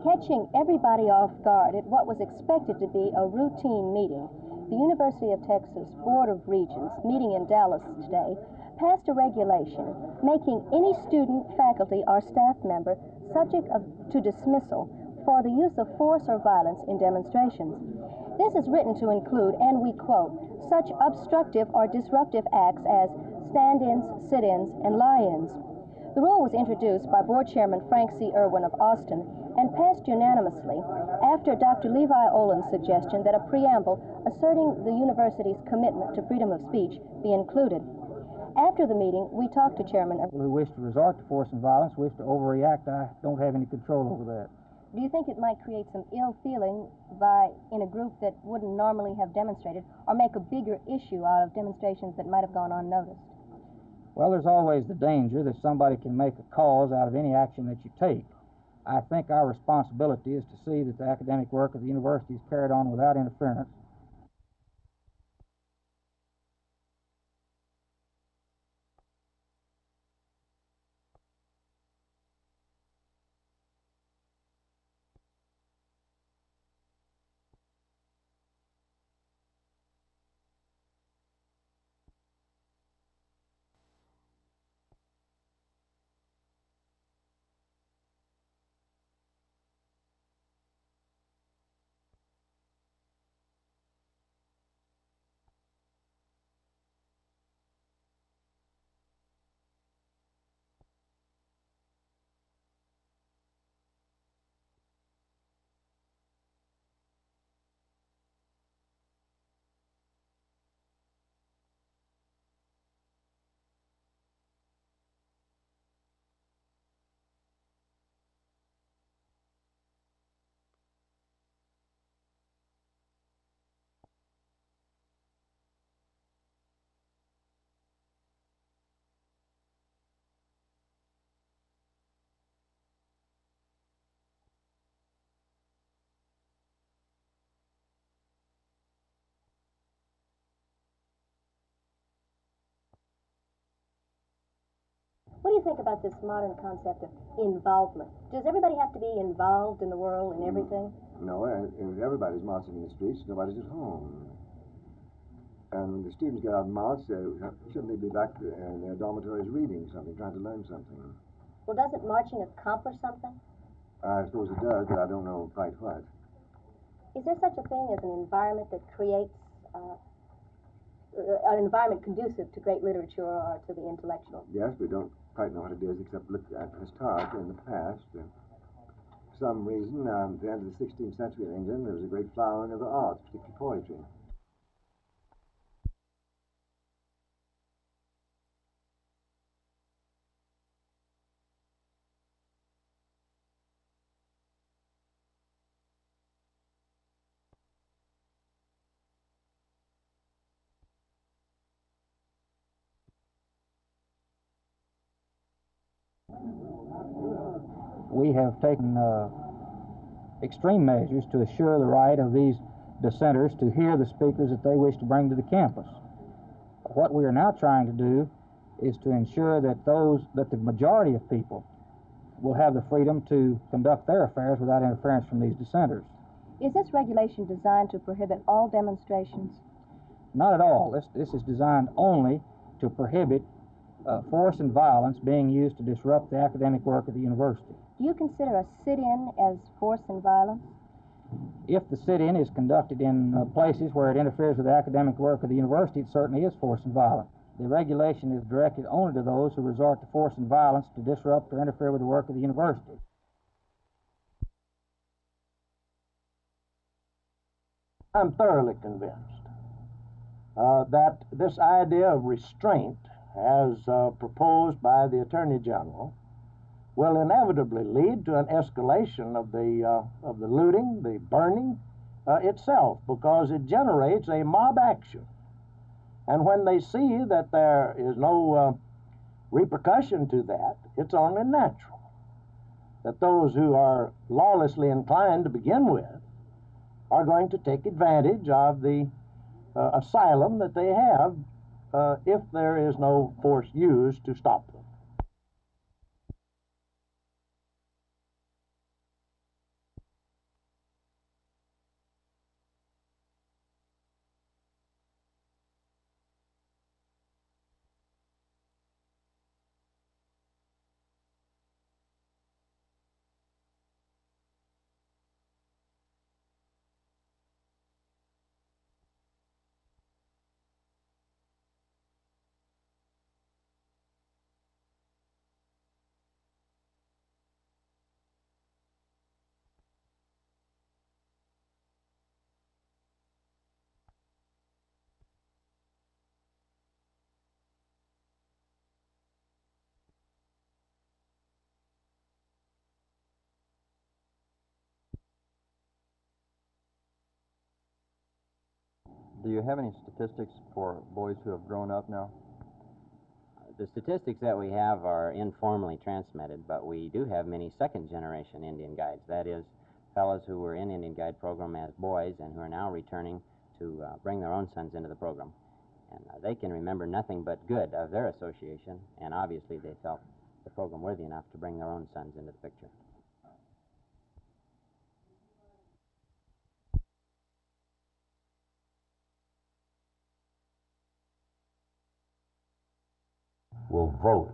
Catching everybody off guard at what was expected to be a routine meeting, the University of Texas Board of Regents, meeting in Dallas today, passed a regulation making any student, faculty, or staff member subject to dismissal for the use of force or violence in demonstrations. This is written to include, and we quote, such obstructive or disruptive acts as stand-ins, sit-ins, and lie-ins. The rule was introduced by Board Chairman Frank C. Irwin of Austin and passed unanimously after Dr. Levi Olin's suggestion that a preamble asserting the university's commitment to freedom of speech be included. After the meeting, we talked to Chairman Irwin. Who wish to resort to force and violence, wish to overreact, I don't have any control over that. Do you think it might create some ill feeling in a group that wouldn't normally have demonstrated, or make a bigger issue out of demonstrations that might have gone unnoticed? Well, there's always the danger that somebody can make a cause out of any action that you take. I think our responsibility is to see that the academic work of the university is carried on without interference. What do you think about this modern concept of involvement? Does everybody have to be involved in the world and everything? No, if everybody's marching in the streets, nobody's at home. And when the students get out and march, shouldn't they be back in their dormitories reading something, trying to learn something? Well, doesn't marching accomplish something? I suppose it does, but I don't know quite what. Is there such a thing as an environment that creates an environment conducive to great literature or to the intellectual? Yes, we don't quite know what it is, except look at historically in the past. For some reason, at the end of the 16th century in England, there was a great flowering of the arts, particularly poetry. We have taken extreme measures to assure the right of these dissenters to hear the speakers that they wish to bring to the campus. What we are now trying to do is to ensure that the majority of people will have the freedom to conduct their affairs without interference from these dissenters. Is this regulation designed to prohibit all demonstrations? Not at all. This is designed only to prohibit force and violence being used to disrupt the academic work of the university. Do you consider a sit-in as force and violence? If the sit-in is conducted in places where it interferes with the academic work of the university, it certainly is force and violence. The regulation is directed only to those who resort to force and violence to disrupt or interfere with the work of the university. I'm thoroughly convinced that this idea of restraint, as proposed by the Attorney General, will inevitably lead to an escalation of the looting, the burning itself, because it generates a mob action. And when they see that there is no repercussion to that, it's only natural that those who are lawlessly inclined to begin with are going to take advantage of the asylum that they have if there is no force used to stop them. Do you have any statistics for boys who have grown up now? The statistics that we have are informally transmitted, but we do have many second-generation Indian guides. That is, fellows who were in Indian Guide program as boys and who are now returning to bring their own sons into the program. And they can remember nothing but good of their association, and obviously they felt the program worthy enough to bring their own sons into the picture. Will vote